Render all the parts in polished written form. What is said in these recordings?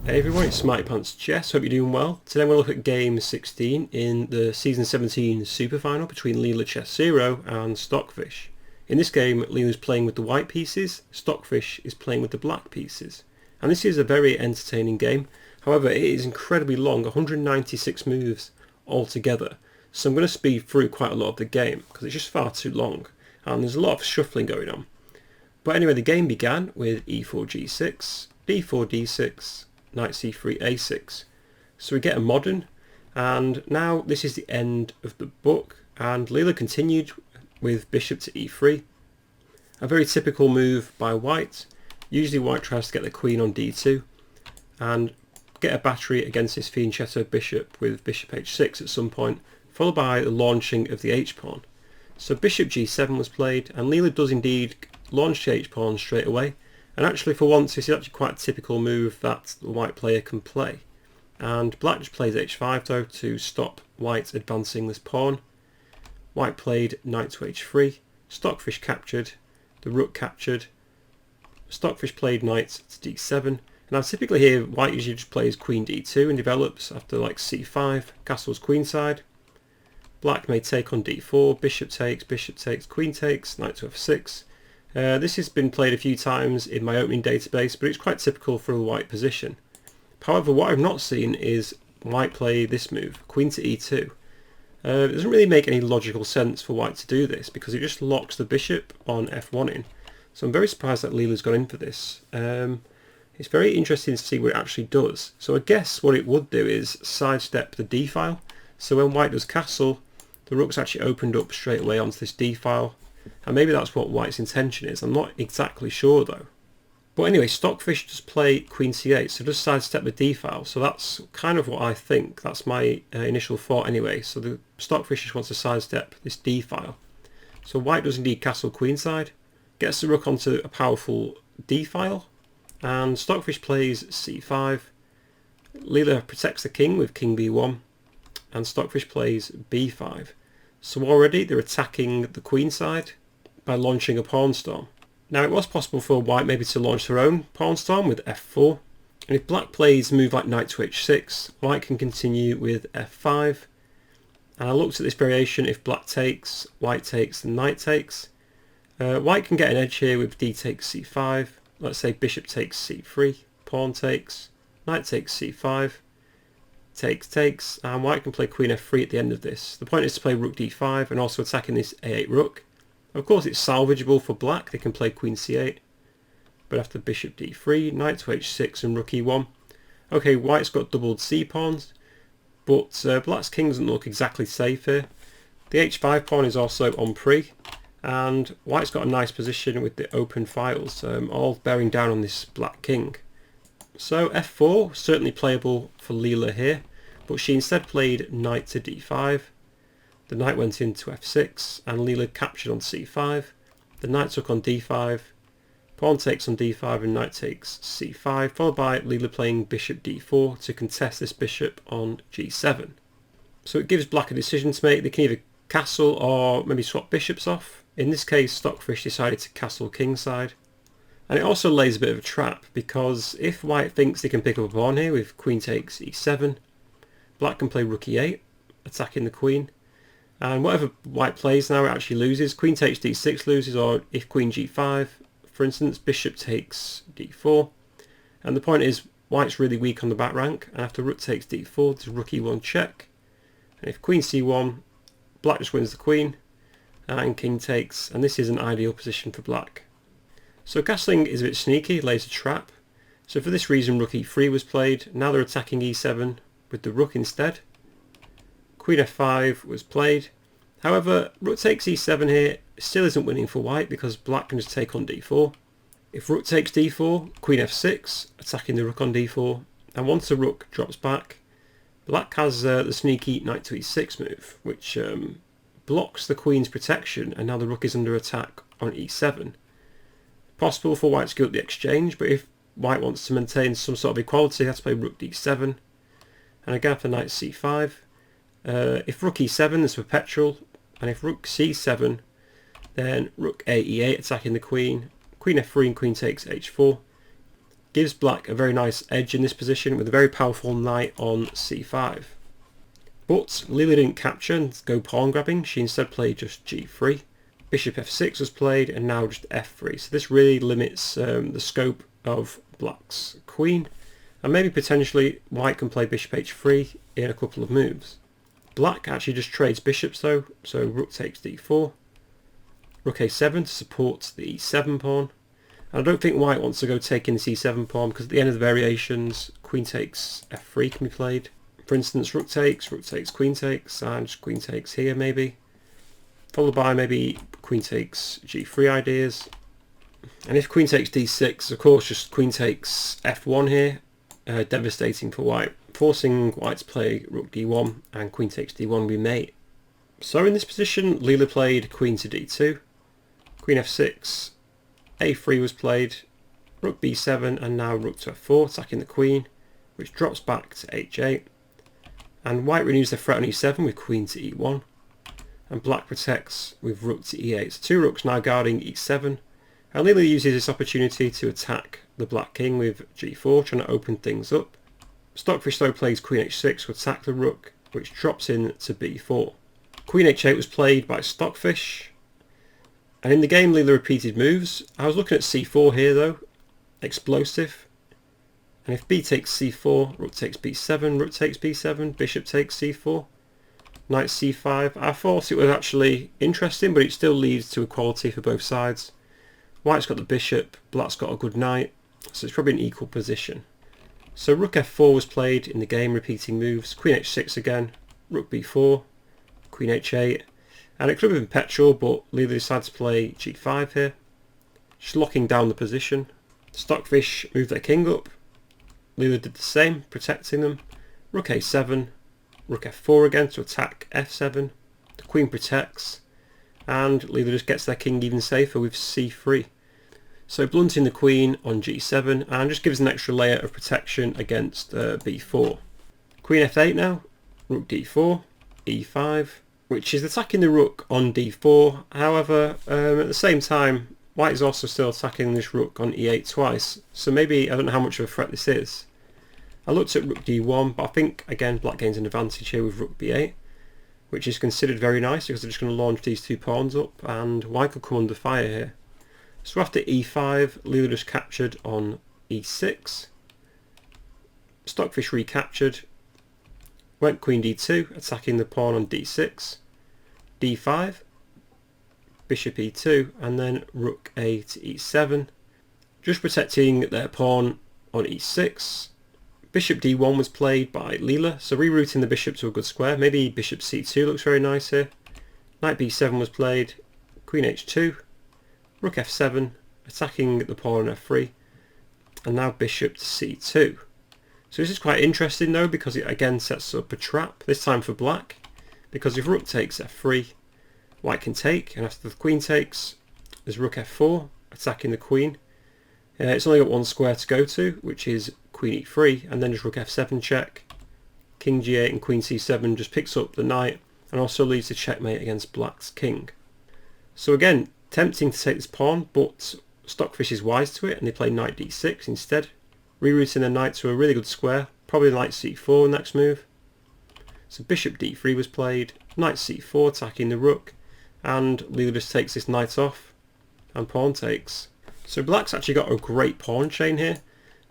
Hey everyone, it's Smarty Pants Chess. Hope you're doing well. Today we'll look at game 16 in the season 17 Superfinal between LCZero and Stockfish. In this game, Leela's playing with the white pieces, Stockfish is playing with the black pieces. And this is a very entertaining game. However, it is incredibly long, 196 moves altogether. So I'm going to speed through quite a lot of the game because it's just far too long. And there's a lot of shuffling going on. But anyway, the game began with e4 g6, d4 d6, knight c3 a6. So we get a modern, and now this is the end of the book, and Leela continued with bishop to e3. A very typical move by white. Usually white tries to get the queen on d2 and get a battery against this fianchetto bishop with bishop h6 at some point, followed by the launching of the h-pawn. So bishop g7 was played, and Leela does indeed launch the h-pawn straight away. And actually for once this is actually quite a typical move that the white player can play. And black just plays h5 though to stop white advancing this pawn. White played knight to h3, Stockfish captured, the rook captured, Stockfish played knight to d7. Now typically here white usually just plays queen d2 and develops after like c5, castles queenside. Black may take on d4, bishop takes, queen takes, knight to f6. This has been played a few times in my opening database, but it's quite typical for a white position. However, what I've not seen is white play this move, queen to e2. It doesn't really make any logical sense for white to do this because it just locks the bishop on f1 in. So I'm very surprised that Leela's gone in for this. It's very interesting to see what it actually does. So I guess what it would do is sidestep the d file. So when white does castle, the rook's actually opened up straight away onto this d file. And maybe that's what white's intention is. I'm not exactly sure though. But anyway, Stockfish does play queen c8, so does sidestep the d file. So that's kind of what I think. That's my initial thought anyway. So the Stockfish just wants to sidestep this d file. So white does indeed castle queenside, gets the rook onto a powerful d file, and Stockfish plays c5. Leela protects the king with king b1, and Stockfish plays b5. So already they're attacking the queen side by launching a pawn storm. Now it was possible for white maybe to launch their own pawn storm with f4, and if black plays a move like knight to h6, white can continue with f5. And I looked at this variation: if black takes, white takes, and knight takes. White can get an edge here with d takes c5. Let's say bishop takes c3, pawn takes, knight takes c5. Takes, and white can play queen f3 at the end of this. The point is to play rook d5 and also attacking this a8 rook. Of course it's salvageable for black, they can play queen c8, but after bishop d3, knight to h6 and rook e1. Okay, white's got doubled c pawns, but black's king doesn't look exactly safe here. The h5 pawn is also on pre, and white's got a nice position with the open files, all bearing down on this black king. So f4 certainly playable for Leela here, but she instead played knight to d5. The knight went into f6 and Leela captured on c5. The knight took on d5, pawn takes on d5 and knight takes c5, followed by Leela playing bishop d4 to contest this bishop on g7. So it gives black a decision to make. They can either castle or maybe swap bishops off. In this case, Stockfish decided to castle kingside. And it also lays a bit of a trap, because if white thinks they can pick up a pawn here with queen takes e7, black can play rook e8, attacking the queen. And whatever white plays now, it actually loses. Queen takes d6 loses, or if queen g5, for instance, bishop takes d4. And the point is, white's really weak on the back rank, and after rook takes d4, there's rook e1 check. And if queen c1, black just wins the queen, and king takes, and this is an ideal position for black. So castling is a bit sneaky, lays a trap. So for this reason rook e3 was played. Now they're attacking e7 with the rook instead. Queen f5 was played. However, rook takes e7 here still isn't winning for white because black can just take on d4. If rook takes d4, queen f6, attacking the rook on d4. And once the rook drops back, black has the sneaky knight to e6 move, which blocks the queen's protection, and now the rook is under attack on e7. Possible for white to go up the exchange, but if white wants to maintain some sort of equality, he has to play rook d7. And again after knight c5. If rook e7, there's perpetual, and if rook c7, then rook a e8 attacking the queen, queen f3 and queen takes h4. gives black a very nice edge in this position with a very powerful knight on c5. But Leela didn't capture and go pawn grabbing, she instead played just g3. Bishop f6 was played and now just f3, so this really limits the scope of black's queen, and maybe potentially white can play bishop h3 in a couple of moves. Black actually just trades bishops though, so rook takes d4, rook a7 to support the e7 pawn. And I don't think white wants to go taking the c7 pawn because at the end of the variations, queen takes f3 can be played. For instance, rook takes, queen takes, and just queen takes here maybe. Followed by maybe queen takes g3 ideas. And if queen takes d6, of course just queen takes f1 here, devastating for white, forcing white to play rook d1 and queen takes d1 we mate. So in this position, Leela played queen to d2, queen f6, a3 was played, rook b7 and now rook to f4, attacking the queen, which drops back to h8. And white renews the threat on e7 with queen to e1, and black protects with rook to e8. So two rooks now guarding e7, and Leela uses this opportunity to attack the black king with g4, trying to open things up. Stockfish though plays queen h6 to attack the rook, which drops in to b4. Queen h8 was played by Stockfish, and in the game Leela repeated moves. I was looking at c4 here though, explosive. And if b takes c4, rook takes b7, rook takes b7, bishop takes c4, knight c5. I thought it was actually interesting, but it still leads to equality for both sides. White's got the bishop, black's got a good knight, so it's probably an equal position. So rook f4 was played in the game, repeating moves. Queen h6 again, rook b4, queen h8, and it could have been petrol, but Leela decided to play g5 here, just locking down the position. Stockfish moved their king up. Leela did the same, protecting them. Rook a7, rook f4 again to attack f7. The queen protects, and Leela just gets their king even safer with c3. So blunting the queen on g7 and just gives an extra layer of protection against b4. Queen f8 now, rook d4, e5, which is attacking the rook on d4. However, at the same time, white is also still attacking this rook on e8 twice, so maybe I don't know how much of a threat this is. I looked at rook d1, but I think again black gains an advantage here with rook b8, which is considered very nice because they're just going to launch these two pawns up and white could come under fire here. So after e5, Leela just captured on e6, Stockfish recaptured, went queen d2, attacking the pawn on d6, d5, bishop e2, and then rook a to e7, just protecting their pawn on e6. Bishop d1 was played by Leela, so rerouting the bishop to a good square. Maybe bishop c2 looks very nice here. Knight b7 was played, queen h2, rook f7, attacking the pawn on f3, and now bishop to c2. So this is quite interesting though, because it again sets up a trap, this time for black, because if rook takes f3, white can take, and after the queen takes, there's rook f4, attacking the queen. It's only got one square to go to, which is queen e3, and then just rook f7 check, king g8 and queen c7 just picks up the knight, and also leads to checkmate against black's king. So again, tempting to take this pawn, but Stockfish is wise to it, and they play knight d6 instead, rerouting the knight to a really good square, probably knight c4 next move. So bishop d3 was played, knight c4 attacking the rook, and Leela just takes this knight off, and pawn takes. So black's actually got a great pawn chain here,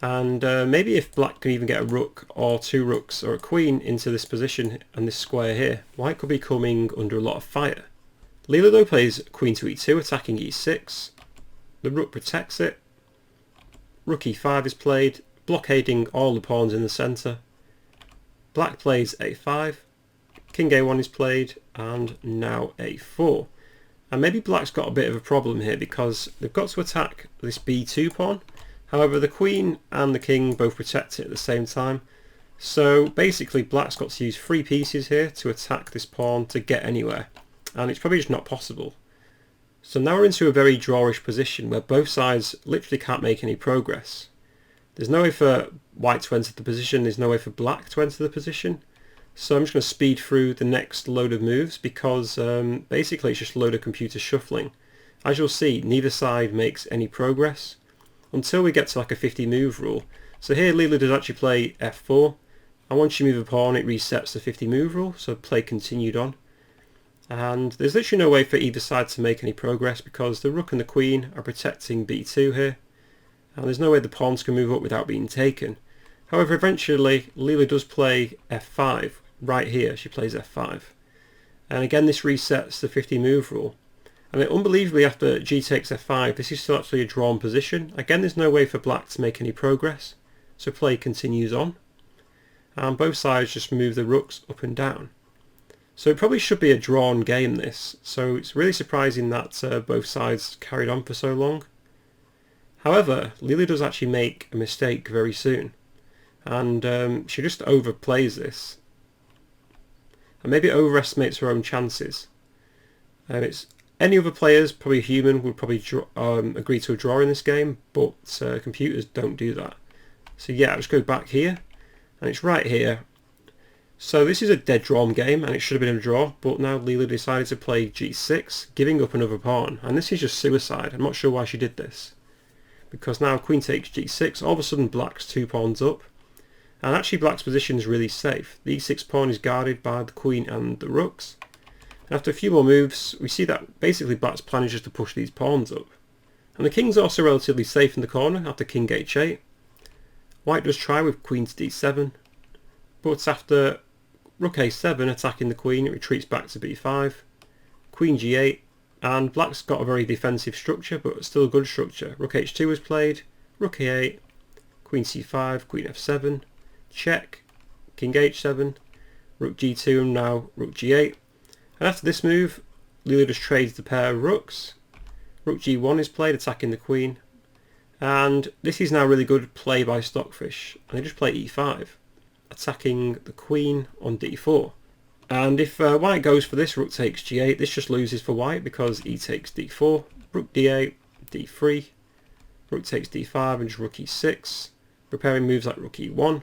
and maybe if black can even get a rook or two rooks or a queen into this position and this square here, white could be coming under a lot of fire. Leela though plays queen to e2, attacking e6, the rook protects it, rook e5 is played, blockading all the pawns in the centre. Black plays a5, king a1 is played, and now a4. And maybe black's got a bit of a problem here because they've got to attack this b2 pawn. However, the queen and the king both protect it at the same time. So basically black's got to use 3 pieces here to attack this pawn to get anywhere. And it's probably just not possible. So now we're into a very drawish position where both sides literally can't make any progress. There's no way for white to enter the position, there's no way for black to enter the position. So I'm just going to speed through the next load of moves because basically it's just a load of computer shuffling. As you'll see, neither side makes any progress. until we get to like a 50 move rule. So here Leela does actually play f4, and once you move a pawn it resets the 50 move rule, so play continued on. And there's literally no way for either side to make any progress because the rook and the queen are protecting b2 here, and there's no way the pawns can move up without being taken. However, eventually Leela does play f5 right here. She plays f5, and again this resets the 50 move rule. And unbelievably, after g takes f5, this is still actually a drawn position. Again, there's no way for black to make any progress, so play continues on, and both sides just move the rooks up and down. So it probably should be a drawn game, this, so it's really surprising that both sides carried on for so long. However, Leela does actually make a mistake very soon, and she just overplays this, and maybe overestimates her own chances. It's any other players, probably human, would probably agree to a draw in this game, but computers don't do that. So yeah, I'll just go back here, and it's right here. So this is a dead drawn game, and it should have been a draw, but now Leela decided to play g6, giving up another pawn, and this is just suicide. I'm not sure why she did this, because now queen takes g6, all of a sudden black's 2 pawns up, and actually black's position is really safe. The e6 pawn is guarded by the queen and the rooks. And after a few more moves, we see that basically black's plan is just to push these pawns up. And the king's also relatively safe in the corner after king h8. White does try with queen to d7, but after rook a7 attacking the queen, it retreats back to b5, queen g8, and black's got a very defensive structure, but still a good structure. Rook h2 was played, rook a8, queen c5, queen f7, check, king h7, rook g2, and now rook g8. And after this move, Leela just trades the pair of rooks. Rook g1 is played, attacking the queen, and this is now really good play by Stockfish, and they just play e5, attacking the queen on d4. And if white goes for this, rook takes g8, this just loses for white because e takes d4, rook d8, d3, rook takes d5, and just rook e6, preparing moves like rook e1.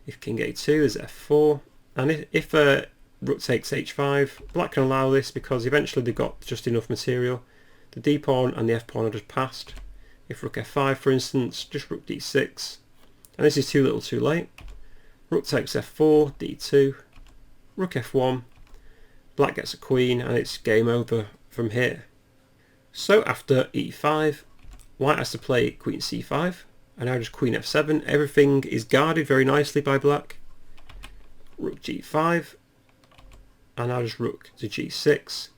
If king a2 is f4, and if rook takes h5, black can allow this because eventually they've got just enough material. The d pawn and the f pawn are just passed. If rook f5 for instance, just rook d6, and this is too little too late. Rook takes f4, d2, rook f1, black gets a queen, and it's game over from here. So after e5, white has to play queen c5, and now just queen f7. Everything is guarded very nicely by black. Rook g5, and now just rook to g6,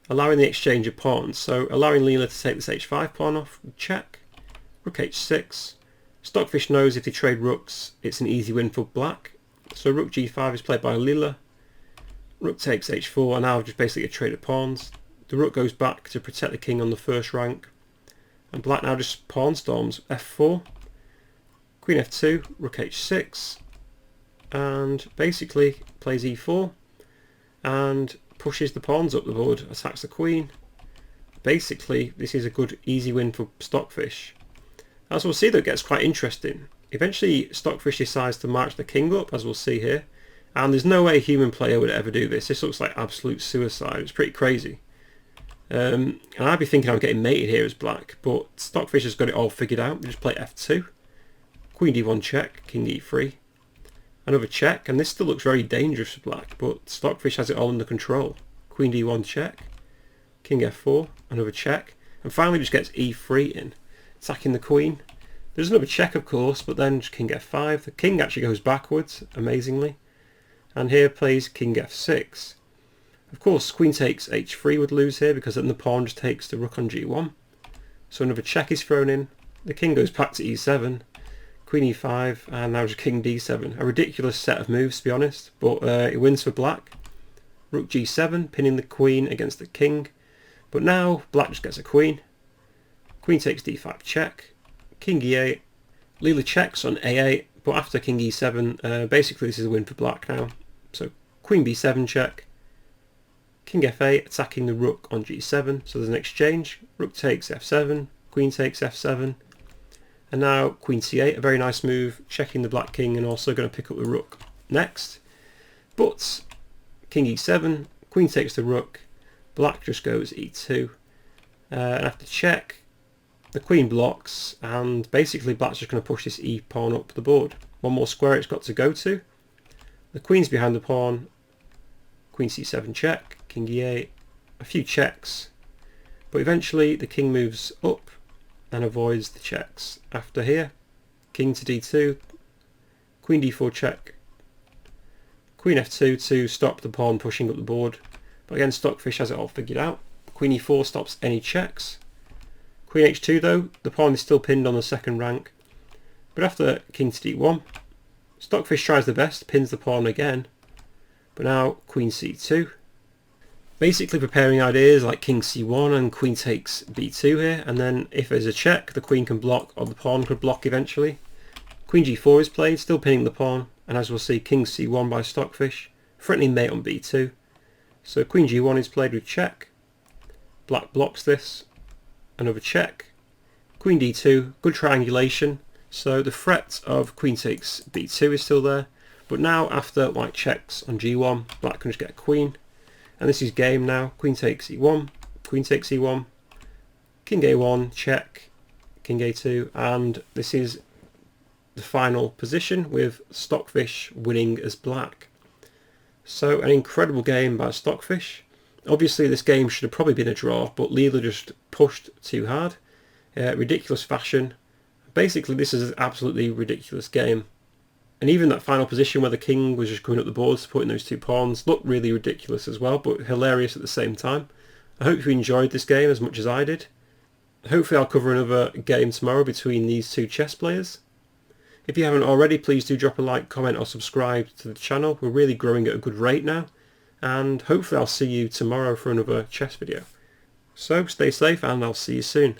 allowing the exchange of pawns, so allowing Leela to take this h5 pawn off, check, rook h6. Stockfish knows if they trade rooks it's an easy win for black, so rook g5 is played by Leela, rook takes h4, and now just basically a trade of pawns. The rook goes back to protect the king on the first rank, and black now just pawn storms f4, queen f2, rook h6, and basically plays e4 and pushes the pawns up the board, attacks the queen. Basically this is a good easy win for Stockfish. As we'll see, though, it gets quite interesting. Eventually Stockfish decides to march the king up, as we'll see here, and there's no way a human player would ever do this. This looks like absolute suicide. It's pretty crazy. And I'd be thinking I'm getting mated here as black, but Stockfish has got it all figured out. We just play f2, queen d1 check, king e3, another check, and this still looks very dangerous for black, but Stockfish has it all under control. Queen d1 check, king f4, another check, and finally just gets e3 in, attacking the queen. There's another check of course, but then just king f5. The king actually goes backwards, amazingly, and here plays king f6. Of course queen takes h3 would lose here because then the pawn just takes the rook on g1. So another check is thrown in, the king goes back to e7, queen e5, and now just king d7. A ridiculous set of moves to be honest, but it wins for black. Rook g7, pinning the queen against the king, but now black just gets a queen. Queen takes d5 check, king e8, Leela checks on a8, but after king e7, basically this is a win for black now. So queen b7 check, king f8, attacking the rook on g7, so there's an exchange, rook takes f7, queen takes f7, and now queen c8, a very nice move, checking the black king and also going to pick up the rook next. But king e7, queen takes the rook, black just goes e2, and after check, The queen blocks, and basically black's just going to push this e pawn up the board. One more square it's got to go to. The queen's behind the pawn. Queen c7 check, king e8, a few checks, but eventually the king moves up and avoids the checks. After here, king to d2, queen d4 check, queen f2 to stop the pawn pushing up the board, but again Stockfish has it all figured out. Queen e4 stops any checks. Queen h2 though, the pawn is still pinned on the second rank, but after king to d1, Stockfish tries the best, pins the pawn again, but now queen c2. Basically preparing ideas like king c1 and queen takes b2 here, and then if there's a check the queen can block, or the pawn could block eventually. Queen g4 is played, still pinning the pawn, and as we'll see, king c1 by Stockfish, threatening mate on b2. So queen g1 is played with check, black blocks this, another check, queen d2, good triangulation, so the threat of queen takes b2 is still there, but now after white checks on g1, black can just get a queen, and this is game now. Queen takes e1, queen takes e1, king a1, check, king a2, and this is the final position with Stockfish winning as black. So an incredible game by Stockfish. Obviously this game should have probably been a draw, but Leela just pushed too hard. Ridiculous fashion. Basically this is an absolutely ridiculous game. And even that final position where the king was just going up the board supporting those two pawns looked really ridiculous as well, but hilarious at the same time. I hope you enjoyed this game as much as I did. Hopefully I'll cover another game tomorrow between these two chess players. If you haven't already, please do drop a like, comment or subscribe to the channel. We're really growing at a good rate now. And hopefully I'll see you tomorrow for another chess video. So stay safe and I'll see you soon.